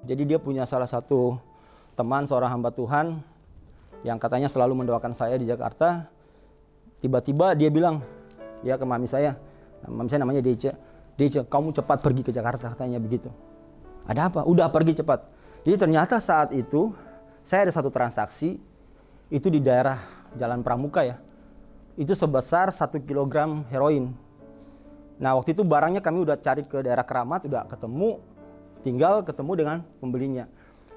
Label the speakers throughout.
Speaker 1: Jadi dia punya salah satu teman, seorang hamba Tuhan yang katanya selalu mendoakan saya di Jakarta. Tiba-tiba dia bilang ya ke mami saya namanya Dece, kamu cepat pergi ke Jakarta, katanya begitu. Ada apa? Udah pergi cepat. Jadi ternyata saat itu saya ada satu transaksi itu di daerah Jalan Pramuka ya. Itu sebesar 1 kilogram heroin. Nah waktu itu barangnya kami udah cari ke daerah Keramat, udah ketemu, tinggal ketemu dengan pembelinya.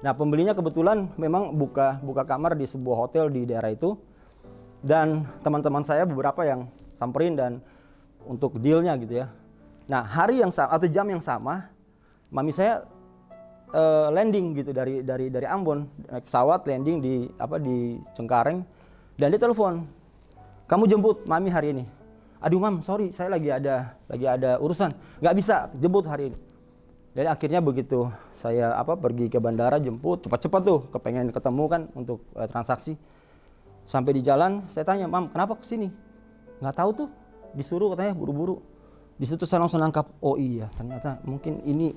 Speaker 1: Nah pembelinya kebetulan memang buka kamar di sebuah hotel di daerah itu. Dan teman-teman saya beberapa yang samperin dan untuk dealnya gitu ya. Nah hari yang sama atau jam yang sama, mami saya landing gitu dari Ambon, naik pesawat landing di Cengkareng, dan dia telepon, kamu jemput mami hari ini. Aduh mam, sorry saya lagi ada urusan, nggak bisa jemput hari ini. Dan akhirnya begitu saya pergi ke bandara jemput, cepat-cepat tuh, kepengen ketemu kan untuk transaksi. Sampai di jalan saya tanya, mam kenapa kesini? Nggak tahu tuh, disuruh katanya buru-buru. Di situ saya langsung nangkap, oh iya ternyata mungkin ini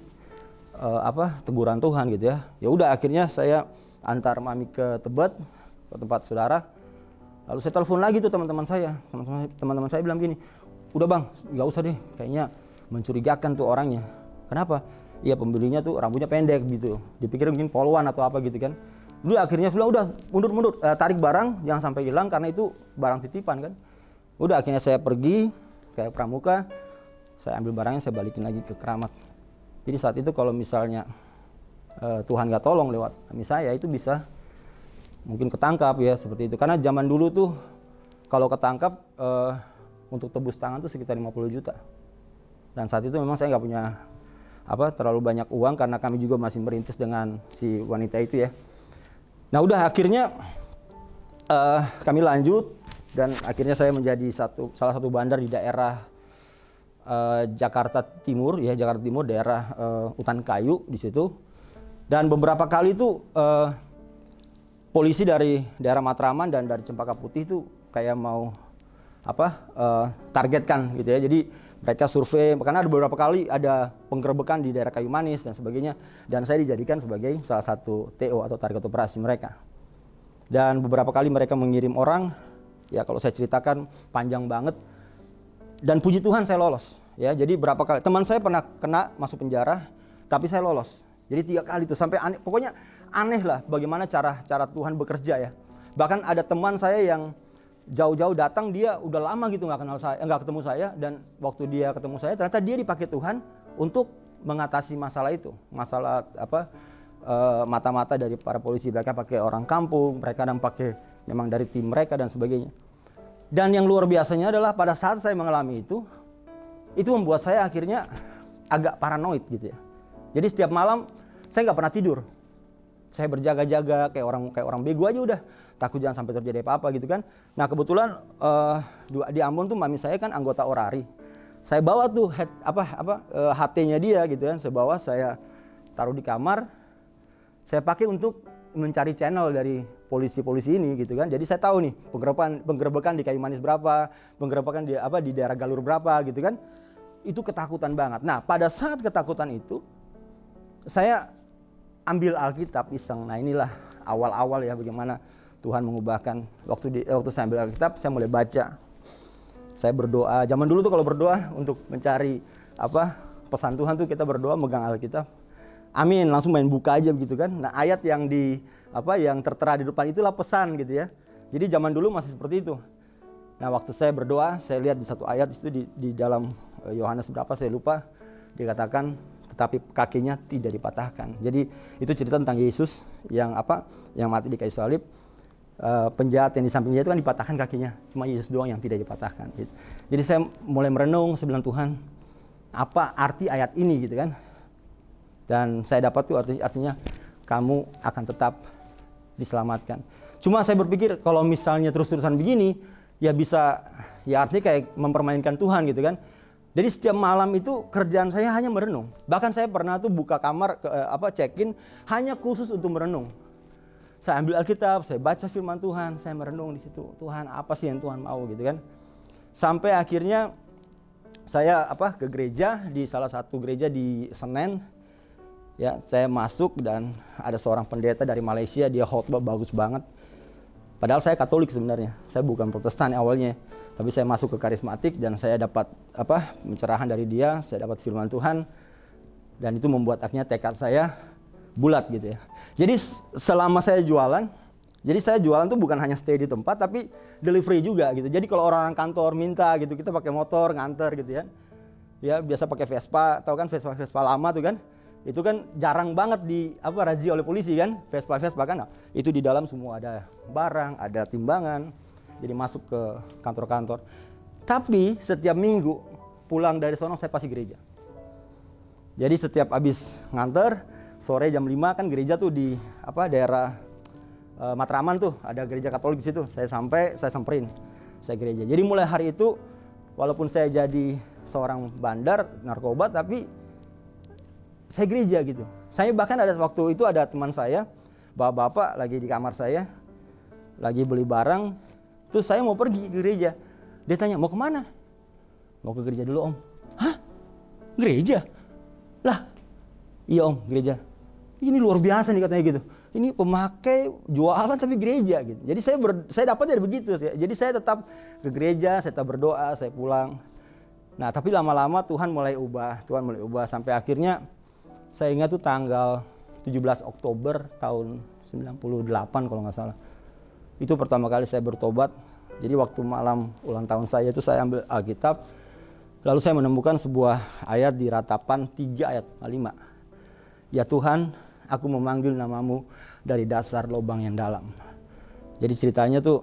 Speaker 1: teguran Tuhan gitu ya. Ya udah akhirnya saya antar mami ke Tebet, ke tempat saudara. Lalu saya telepon lagi tuh teman-teman saya bilang gini, udah bang nggak usah deh, kayaknya mencurigakan tuh orangnya. Kenapa? Iya pembelinya tuh rambutnya pendek gitu, dipikir mungkin poluan atau apa gitu kan. Dulu akhirnya udah mundur, tarik barang yang sampai hilang karena itu barang titipan kan. Udah akhirnya saya pergi ke Pramuka, saya ambil barangnya, saya balikin lagi ke Keramat. Jadi saat itu kalau misalnya Tuhan nggak tolong lewat kami saya, itu bisa mungkin ketangkap ya seperti itu. Karena zaman dulu tuh kalau ketangkap untuk tebus tangan tuh sekitar 50 juta. Dan saat itu memang saya nggak punya terlalu banyak uang karena kami juga masih merintis dengan si wanita itu ya. Nah udah akhirnya kami lanjut dan akhirnya saya menjadi salah satu bandar di daerah Jakarta Timur daerah Utan Kayu di situ. Dan beberapa kali itu polisi dari daerah Matraman dan dari Cempaka Putih itu kayak mau targetkan gitu ya. Jadi mereka survei karena ada beberapa kali ada penggerebekan di daerah Kayu Manis dan sebagainya, dan saya dijadikan sebagai salah satu TO atau target operasi mereka. Dan beberapa kali mereka mengirim orang, ya kalau saya ceritakan panjang banget. Dan puji Tuhan saya lolos ya. Jadi berapa kali teman saya pernah kena masuk penjara tapi saya lolos. Jadi 3 kali tuh sampai aneh, pokoknya aneh lah bagaimana cara Tuhan bekerja ya. Bahkan ada teman saya yang jauh-jauh datang, dia udah lama gitu nggak ketemu saya, dan waktu dia ketemu saya ternyata dia dipakai Tuhan untuk mengatasi masalah itu, masalah mata-mata dari para polisi. Mereka pakai orang kampung, mereka kadang pakai memang dari tim mereka dan sebagainya. Dan yang luar biasanya adalah pada saat saya mengalami itu membuat saya akhirnya agak paranoid gitu ya. Jadi setiap malam saya nggak pernah tidur. Saya berjaga-jaga kayak orang bego aja udah. Takut jangan sampai terjadi apa-apa gitu kan. Nah kebetulan di Ambon tuh mami saya kan anggota orari. Saya bawa tuh HT-nya dia gitu kan. Saya taruh di kamar. Saya pakai untuk mencari channel dari polisi-polisi ini gitu kan. Jadi saya tahu nih penggerebekan di Kayu Manis berapa, penggerebekan di daerah Galur berapa gitu kan. Itu ketakutan banget. Nah pada saat ketakutan itu saya ambil Alkitab iseng. Nah inilah awal-awal ya bagaimana Tuhan mengubahkan. Waktu saya ambil Alkitab, saya mulai baca. Saya berdoa. Zaman dulu tuh kalau berdoa untuk mencari pesan Tuhan tuh kita berdoa megang Alkitab. Amin, langsung main buka aja begitu kan. Nah ayat yang yang tertera di depan itulah pesan gitu ya. Jadi zaman dulu masih seperti itu. Nah waktu saya berdoa, saya lihat di satu ayat itu di dalam Yohanes berapa saya lupa, dikatakan tetapi kakinya tidak dipatahkan. Jadi itu cerita tentang Yesus yang mati di kayu salib. Penjahat yang di samping dia itu kan dipatahkan kakinya, cuma Yesus doang yang tidak dipatahkan gitu. Jadi saya mulai merenung, saya bilang Tuhan, apa arti ayat ini gitu kan. Dan saya dapat tuh artinya kamu akan tetap diselamatkan. Cuma saya berpikir kalau misalnya terus-terusan begini ya bisa, ya artinya kayak mempermainkan Tuhan gitu kan. Jadi setiap malam itu kerjaan saya hanya merenung. Bahkan saya pernah tuh buka kamar check-in hanya khusus untuk merenung. Saya ambil Alkitab, saya baca firman Tuhan, saya merenung di situ. Tuhan apa sih yang Tuhan mau gitu kan. Sampai akhirnya saya ke gereja, di salah satu gereja di Senen. Ya, saya masuk dan ada seorang pendeta dari Malaysia, dia khotbah bagus banget. Padahal saya Katolik sebenarnya, saya bukan Protestan awalnya, tapi saya masuk ke karismatik dan saya dapat pencerahan dari dia, saya dapat firman Tuhan, dan itu membuat akhirnya tekad saya bulat gitu ya. Jadi selama saya jualan, jadi saya jualan tuh bukan hanya stay di tempat, tapi delivery juga gitu. Jadi kalau orang kantor minta gitu, kita pakai motor nganter gitu ya. Ya biasa pakai Vespa, tahu kan Vespa lama tuh kan? Itu kan jarang banget razia oleh polisi kan, Vespa kan. Nah, itu di dalam semua ada barang, ada timbangan. Jadi masuk ke kantor-kantor. Tapi setiap minggu pulang dari sono saya pasti gereja. Jadi setiap habis nganter, sore jam 5 kan gereja tuh di daerah Matraman tuh, ada gereja Katolik di situ. Saya samperin, saya gereja. Jadi mulai hari itu walaupun saya jadi seorang bandar narkoba, tapi saya gereja gitu. Saya bahkan ada waktu itu ada teman saya, bapak-bapak lagi di kamar saya, lagi beli barang, terus saya mau pergi ke gereja. Dia tanya, mau kemana? Mau ke gereja dulu om. Hah? Gereja? Lah, iya om, gereja. Ini luar biasa nih katanya gitu. Ini pemakai jualan tapi gereja gitu. Jadi saya dapat dari begitu. Jadi saya tetap ke gereja, saya tetap berdoa, saya pulang. Nah tapi lama-lama Tuhan mulai ubah sampai akhirnya saya ingat tuh tanggal 17 Oktober tahun 98 kalau nggak salah. Itu pertama kali saya bertobat. Jadi waktu malam ulang tahun saya itu saya ambil Alkitab. Lalu saya menemukan sebuah ayat di Ratapan 3 ayat 5. Ya Tuhan, aku memanggil namamu dari dasar lubang yang dalam. Jadi ceritanya tuh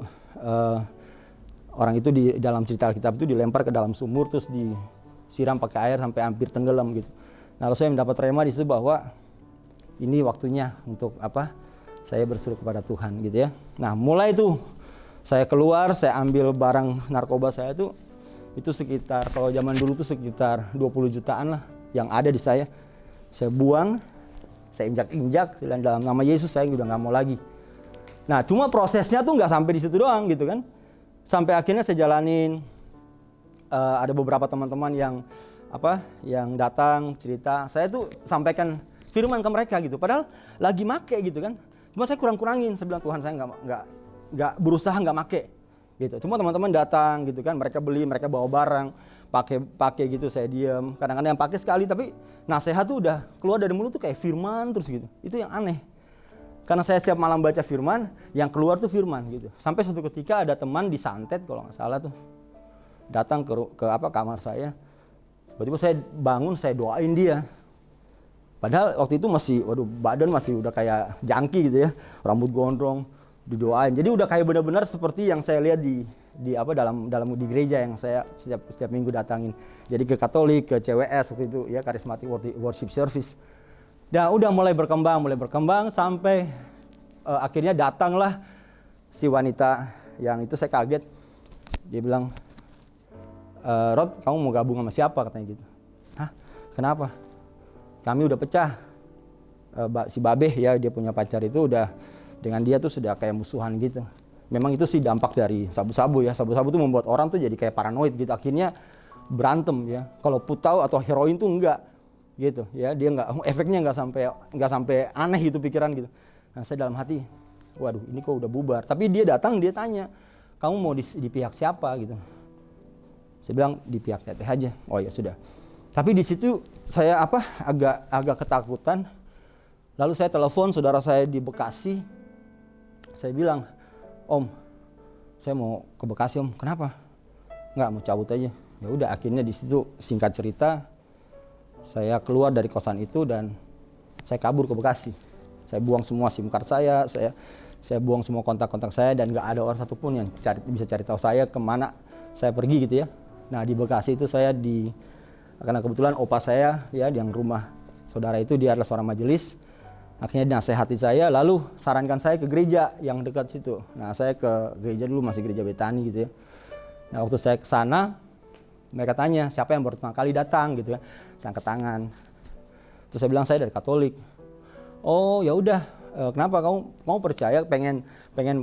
Speaker 1: orang itu di dalam cerita Alkitab itu dilempar ke dalam sumur terus disiram pakai air sampai hampir tenggelam gitu. Nah, lalu saya mendapat rema di situ bahwa ini waktunya untuk saya berseru kepada Tuhan gitu ya. Nah, mulai itu saya keluar, saya ambil barang narkoba saya itu sekitar kalau zaman dulu tuh sekitar 20 jutaan lah yang ada di saya. Saya buang, saya injak-injak dalam nama Yesus, saya udah nggak mau lagi. Nah, cuma prosesnya tuh nggak sampai di situ doang gitu kan. Sampai akhirnya saya jalanin, ada beberapa teman-teman yang datang cerita, saya tuh sampaikan firman ke mereka gitu. Padahal lagi make gitu kan. Cuma saya kurang-kurangin, saya bilang Tuhan saya nggak berusaha nggak make gitu. Cuma teman-teman datang gitu kan, mereka beli, mereka bawa barang, pakai gitu, saya diam. Kadang-kadang yang pakai sekali, tapi nasihat tuh udah keluar dari mulut tuh kayak firman terus gitu. Itu yang aneh. Karena saya setiap malam baca firman, yang keluar tuh firman gitu. Sampai suatu ketika ada teman di Santet kalau nggak salah tuh datang ke kamar saya. Tiba-tiba saya bangun, saya doain dia. Padahal waktu itu badan masih udah kayak jangki gitu ya, rambut gondrong, didoain. Jadi udah kayak benar-benar seperti yang saya lihat di gereja yang saya setiap minggu datangin. Jadi ke Katolik, ke CWS waktu itu ya, Charismatic Worship Service. Dan udah mulai berkembang sampai akhirnya datanglah si wanita yang itu saya kaget. Dia bilang, Rod, kamu mau gabung sama siapa katanya gitu. Hah? Kenapa? Kami udah pecah. Si Babeh ya, dia punya pacar itu udah dengan dia tuh sudah kayak musuhan gitu. Memang itu sih dampak dari sabu-sabu ya. Sabu-sabu tuh membuat orang tuh jadi kayak paranoid gitu. Akhirnya berantem ya. Kalau putau atau heroin tuh enggak gitu ya. Dia efeknya enggak sampai aneh gitu pikiran gitu. Nah, saya dalam hati, waduh, ini kok udah bubar. Tapi dia datang, dia tanya, "Kamu mau di pihak siapa?" gitu. Saya bilang di pihak Teteh aja. Oh ya sudah. Tapi di situ saya agak ketakutan. Lalu saya telepon saudara saya di Bekasi. Saya bilang, "Om, saya mau ke Bekasi om." "Kenapa?" "Nggak, mau cabut aja." Ya udah, akhirnya di situ singkat cerita saya keluar dari kosan itu dan saya kabur ke Bekasi. Saya buang semua SIM card saya buang semua kontak-kontak saya dan nggak ada orang satupun yang bisa cari tahu saya kemana saya pergi gitu ya. Nah di Bekasi itu karena kebetulan opa saya ya yang rumah saudara itu dia adalah seorang majelis. Akhirnya dinasehati saya, lalu sarankan saya ke gereja yang dekat situ. Nah saya ke gereja dulu, masih gereja Betani gitu ya. Nah waktu saya ke sana, mereka tanya siapa yang pertama kali datang gitu ya. Saya angkat tangan. Terus saya bilang saya dari Katolik. "Oh ya udah, kenapa kamu percaya pengen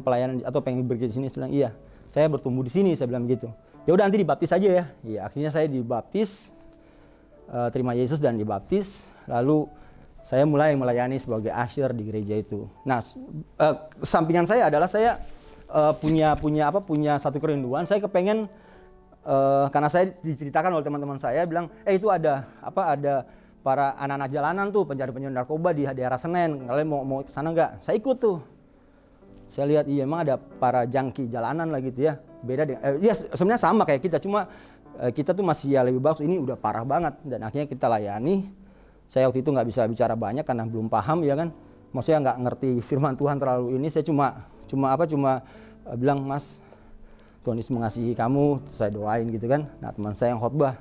Speaker 1: pelayanan atau pengen bekerja di sini?" Saya bilang iya, saya bertumbuh di sini, saya bilang gitu. "Ya udah nanti dibaptis aja ya." Iya, akhirnya saya dibaptis, terima Yesus dan dibaptis. Lalu saya mulai melayani sebagai usher di gereja itu. Nah, sampingan saya adalah saya punya satu kerinduan. Saya kepengen karena saya diceritakan oleh teman-teman saya bilang, itu ada para anak-anak jalanan tuh pencari narkoba di daerah Senen. Kalian mau ke sana nggak? Saya ikut tuh. Saya lihat iya emang ada para jangki jalanan lah gitu ya. Beda dengan ya sebenarnya sama kayak kita, cuma kita tuh masih ya lebih bagus. Ini udah parah banget dan akhirnya kita layani. Saya waktu itu nggak bisa bicara banyak karena belum paham ya kan. Maksudnya nggak ngerti firman Tuhan terlalu ini. Saya cuma bilang, Mas, Tuhan Yesus mengasihi kamu. Saya doain gitu kan. Nah, teman saya yang khotbah.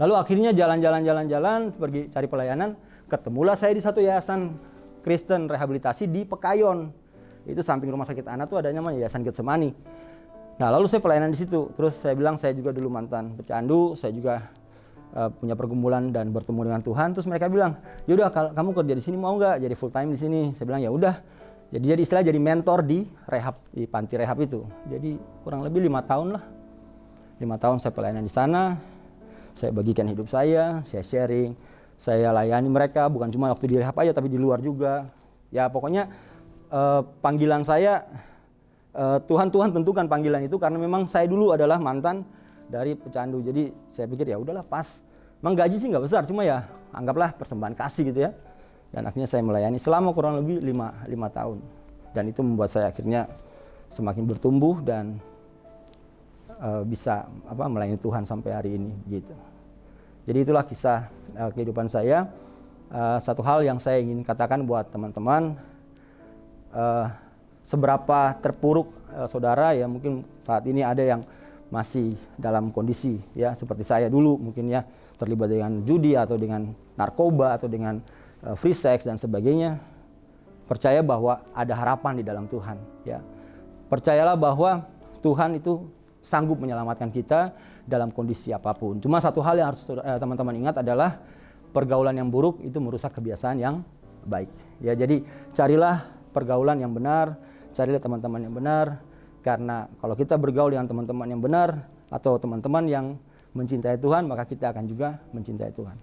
Speaker 1: Lalu akhirnya jalan-jalan pergi cari pelayanan. Ketemulah saya di satu yayasan Kristen rehabilitasi di Pekayon. Itu samping rumah sakit anak tuh ada namanya Yayasan Getsemani. Nah, lalu saya pelayanan di situ. Terus saya bilang saya juga dulu mantan pecandu. Saya juga punya pergumulan dan bertemu dengan Tuhan. Terus mereka bilang, yaudah kamu kerja di sini mau nggak jadi full time di sini? Saya bilang ya udah. Jadi istilah jadi mentor di panti rehab itu. Jadi kurang lebih 5 tahun lah. 5 tahun saya pelayanan di sana. Saya bagikan hidup saya sharing, saya layani mereka bukan cuma waktu di rehab aja tapi di luar juga. Ya pokoknya panggilan saya Tuhan tentukan panggilan itu karena memang saya dulu adalah mantan dari pecandu. Jadi saya pikir ya udahlah pas. Memang gaji sih nggak besar, cuma ya anggaplah persembahan kasih gitu ya. Dan akhirnya saya melayani selama kurang lebih 5 tahun. Dan itu membuat saya akhirnya semakin bertumbuh dan bisa melayani Tuhan sampai hari ini gitu. Jadi itulah kisah kehidupan saya. Satu hal yang saya ingin katakan buat teman-teman, seberapa terpuruk saudara ya, mungkin saat ini ada yang masih dalam kondisi ya seperti saya dulu mungkin ya, terlibat dengan judi atau dengan narkoba atau dengan free sex dan sebagainya. Percaya bahwa ada harapan di dalam Tuhan ya. Percayalah bahwa Tuhan itu sanggup menyelamatkan kita dalam kondisi apapun. Cuma satu hal yang harus teman-teman ingat adalah pergaulan yang buruk itu merusak kebiasaan yang baik. Ya, jadi carilah pergaulan yang benar, carilah teman-teman yang benar. Karena kalau kita bergaul dengan teman-teman yang benar atau teman-teman yang mencintai Tuhan, maka kita akan juga mencintai Tuhan.